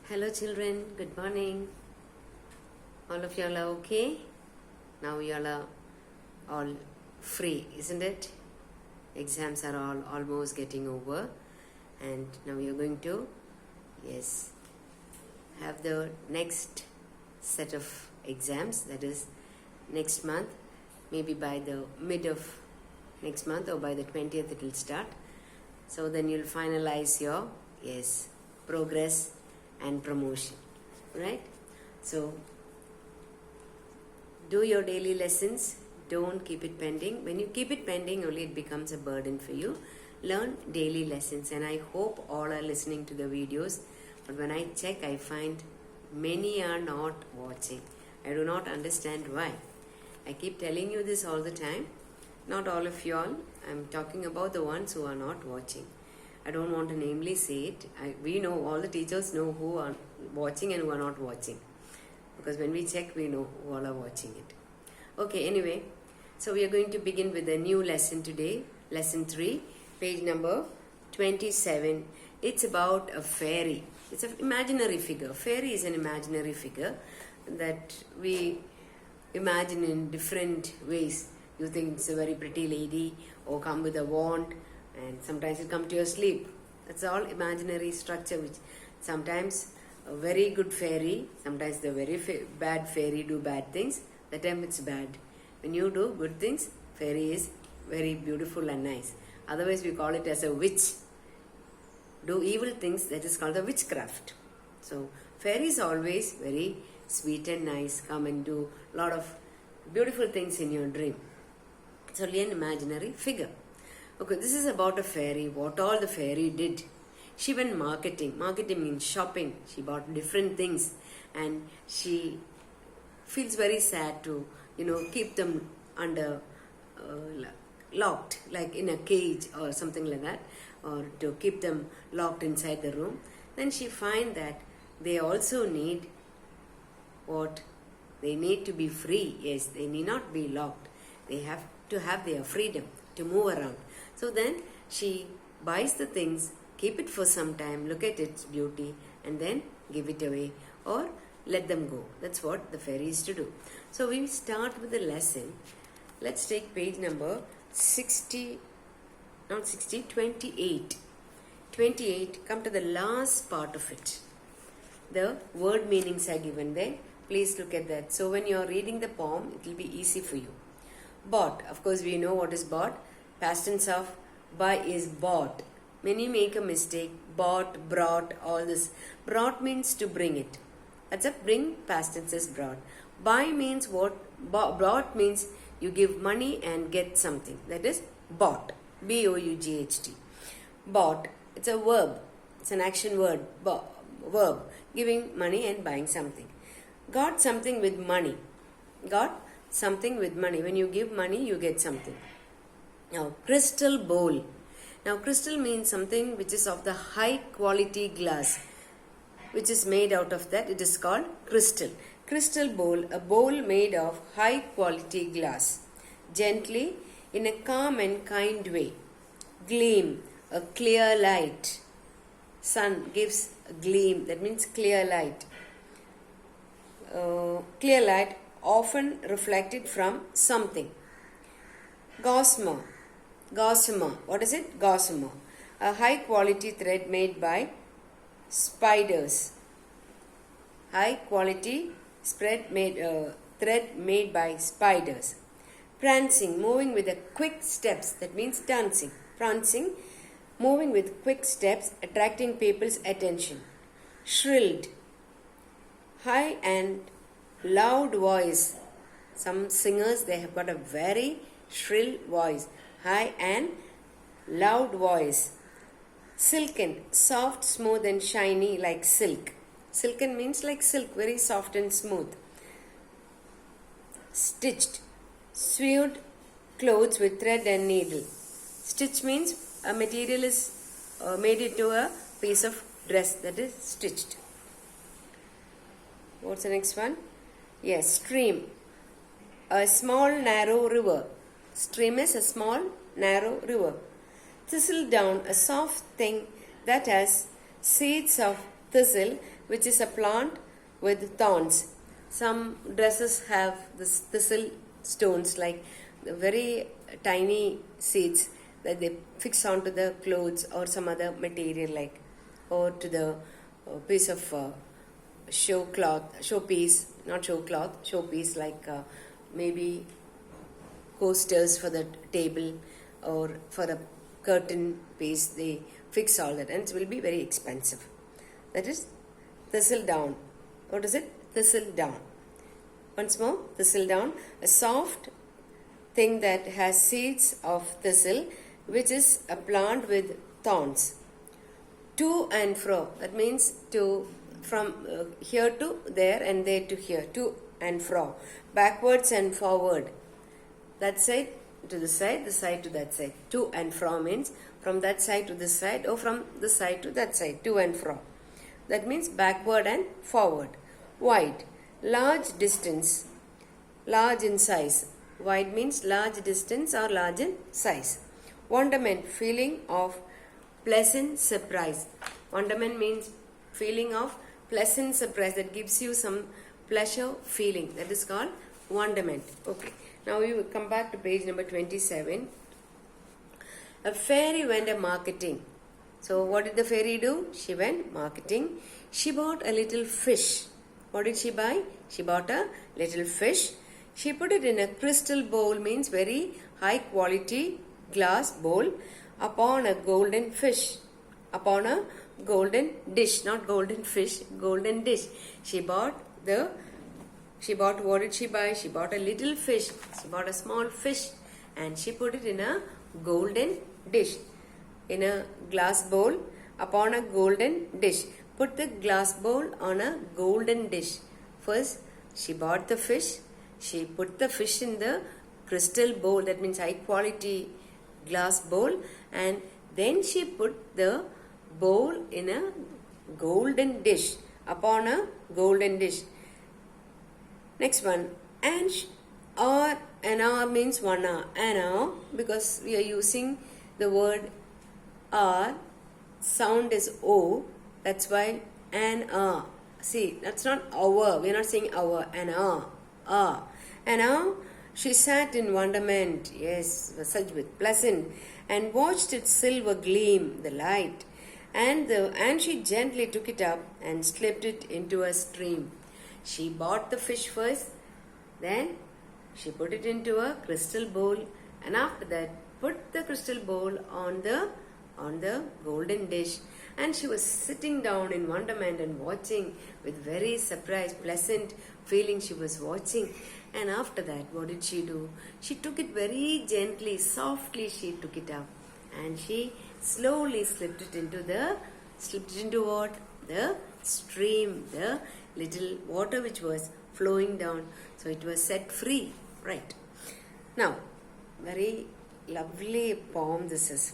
Hello children, good morning. All of y'all are okay? Now y'all are all free, isn't it? Exams are all almost getting over and now we are going to, have the next set of exams, that is next month, maybe by the mid of next month or by the 20th it will start. So then you'll finalize your, progress and promotion, right? So do your daily lessons, don't keep it pending. When you keep it pending, only it becomes a burden for you. Learn daily lessons, and I hope all are listening to the videos, but when I check I find many are not watching. I do not understand why. I keep telling you this all the time. Not all of you all, I'm talking about the ones who are not watching. I don't want to namely say it. We know, all the teachers know who are watching and who are not watching. Because when we check, we know who all are watching it. Okay, anyway. So we are going to begin with a new lesson today. Lesson 3, page number 27. It's about a fairy. It's an imaginary figure. Fairy is an imaginary figure that we imagine in different ways. You think it's a very pretty lady or come with a wand, and sometimes it come to your sleep. That's all imaginary structure, which sometimes a very good fairy, sometimes the very bad fairy do bad things. That time it's bad. When you do good things, fairy is very beautiful and nice. Otherwise we call it as a witch. Do evil things, that is called a witchcraft. So fairy is always very sweet and nice, come and do a lot of beautiful things in your dream. It's only an imaginary figure. Okay, this is about a fairy, what all the fairy did. She went marketing. Marketing means shopping. She bought different things and she feels very sad to, keep them under locked, like in a cage or something like that, or to keep them locked inside the room. Then she finds that they also need what? They need to be free. Yes, they need not be locked. They have to have their freedom to move around. So then she buys the things, keep it for some time, look at its beauty, and then give it away or let them go. That's what the fairy is to do. So we start with the lesson. Let's take page number 28. 28, come to the last part of it. The word meanings are given there. Please look at that. So when you are reading the poem, it will be easy for you. Bought. Of course, we know what is bought. Past tense of buy is bought. Many make a mistake. Bought, brought, all this. Brought means to bring it. That's a bring. Past tense is brought. Buy means what? Brought means you give money and get something. That is bought. B-O-U-G-H-T. Bought. It's a verb. It's an action word. Verb. Giving money and buying something. Got something with money. Got something with money. When you give money, you get something. Now, crystal bowl. Now, crystal means something which is of the high quality glass, which is made out of that. It is called crystal. Crystal bowl, a bowl made of high quality glass. Gently, in a calm and kind way. Gleam, a clear light. Sun gives a gleam, that means clear light. Clear light, often reflected from something. Gossamer. Gossamer. What is it? Gossamer. A high quality thread made by spiders. High quality thread made by spiders. Prancing. Moving with a quick steps. That means dancing. Prancing. Moving with quick steps. Attracting people's attention. Shrilled. High and loud voice. Some singers, they have got a very shrill voice. High and loud voice. Silken, soft, smooth and shiny like silk. Silken means like silk, very soft and smooth. Stitched, sewed clothes with thread and needle. Stitch means a material is made into a piece of dress, that is stitched. What's the next one? Yes, stream. A small narrow river. Stream is a small narrow river. Thistle down, a soft thing that has seeds of thistle, which is a plant with thorns. Some dresses have this thistle stones, like the very tiny seeds that they fix onto the clothes or some other material, like, or to the piece of showpiece, like maybe coasters for the table or for a curtain piece. They fix all that, and it will be very expensive. That is thistle down. What is it? Thistle down. Once more, thistle down, a soft thing that has seeds of thistle, which is a plant with thorns. To and fro, that means to, from here to there and there to here, to and fro, backwards and forward, that side to the side to that side. To and fro means from that side to this side, or from this side to that side, to and fro. That means backward and forward. Wide, large distance, large in size. Wide means large distance or large in size. Wonderment, feeling of pleasant surprise. Wonderment means feeling of pleasant surprise, that gives you some pleasure feeling. That is called wonderment. Okay. Now we will come back to page number 27. A fairy went a marketing. So what did the fairy do? She went marketing. She bought a little fish. What did she buy? She bought a little fish. She put it in a crystal bowl, means very high quality glass bowl, upon a golden fish, upon a golden dish, not golden fish, golden dish. She bought, what did she buy? She bought a little fish. She bought a small fish and she put it in a golden dish, in a glass bowl, upon a golden dish. Put the glass bowl on a golden dish. First, she bought the fish. She put the fish in the crystal bowl, that means high quality glass bowl, and then she put the bowl in a golden dish, upon a golden dish. Next one, an hour means 1 hour. An hour, because we are using the word hour, sound is O, that's why an hour. See, that's not hour, we are not saying hour, an hour. And now she sat in wonderment, yes, such with pleasant, and watched its silver gleam, the light, and she gently took it up and slipped it into a stream. She bought the fish first, then she put it into a crystal bowl, and after that put the crystal bowl on the golden dish, and she was sitting down in wonderment and watching with very surprised, pleasant feeling. She was watching, and after that, what did she do? She took it very gently, softly. She took it up, and she slowly slipped it into what? The stream, the little water which was flowing down. So it was set free, right? Now, very lovely poem this is.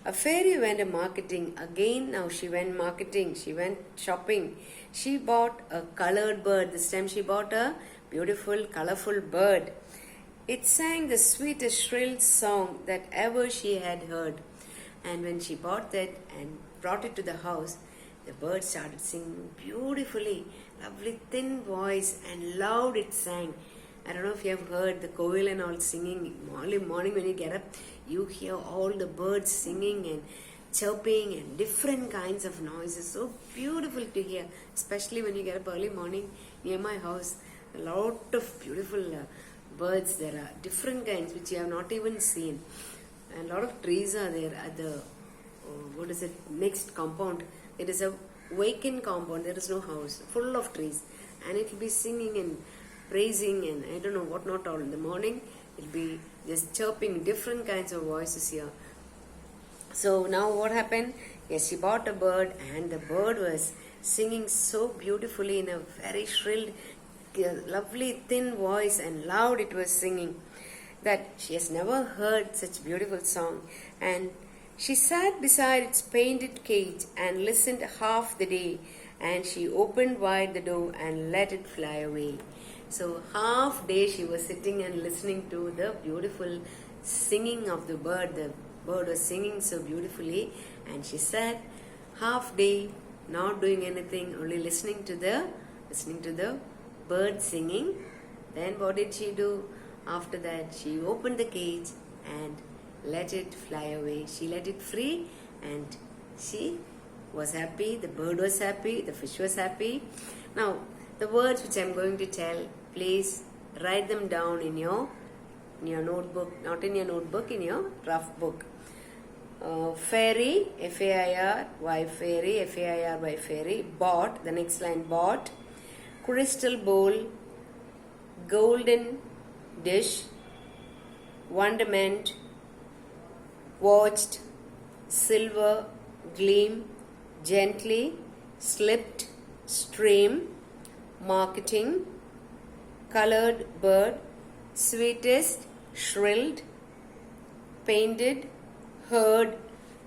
A fairy went a marketing. Again, now she went marketing. She went shopping. She bought a colored bird. This time she bought a beautiful, colorful bird. It sang the sweetest shrill song that ever she had heard. And when she bought that and brought it to the house, the bird started singing beautifully, lovely thin voice, and loud it sang. I don't know if you have heard the koil and all singing. Early morning when you get up, you hear all the birds singing and chirping and different kinds of noises. So beautiful to hear, especially when you get up early morning near my house. A lot of beautiful birds. There are different kinds which you have not even seen. And a lot of trees are there at the, next compound. It is a vacant compound. There is no house, full of trees. And it will be singing and praising and I don't know what not all. In the morning, it will be just chirping, different kinds of voices here. So now what happened? Yes, she bought a bird and the bird was singing so beautifully in a very shrill, lovely thin voice, and loud it was singing, that she has never heard such beautiful song. And she sat beside its painted cage and listened half the day, and she opened wide the door and let it fly away. So half day she was sitting and listening to the beautiful singing of the bird. The bird was singing so beautifully, and she sat half day not doing anything, only listening to the bird singing. Then what did she do? After that, she opened the cage and let it fly away. She let it free and she was happy, the bird was happy, the fish was happy. Now, the words which I am going to tell, please write them down in your notebook, not in your notebook, in your rough book. Fairy, F-A-I-R-Y, fairy, F-A-I-R-Y, fairy. Bought, the next line, bought. Crystal bowl, golden dish, wonderment, watched, silver, gleam, gently, slipped, stream, marketing, colored bird, sweetest, shrilled, painted, heard.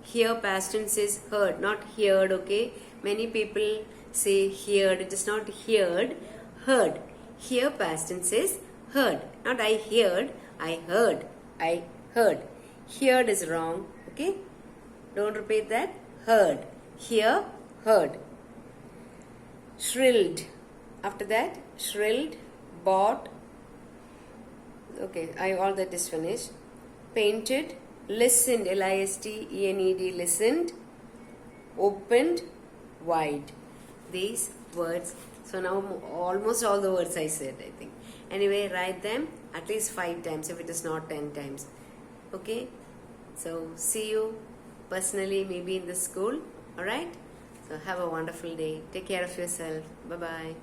Here past tense is heard, not heard, okay? Many people say heard, it is not heard, heard. Here past tense is heard, not I heard, I heard, I heard. Heard is wrong, okay? Don't repeat that. Heard. Here, heard. Shrilled. After that, shrilled, bought. Okay, all that is finished. Painted, listened, L-I-S-T-E-N-E-D, listened, opened, wide. These words. So now almost all the words I said, I think. Anyway, write them at least 5 times if it is not 10 times. Okay? So see you personally maybe in the school. Alright? So have a wonderful day. Take care of yourself. Bye-bye.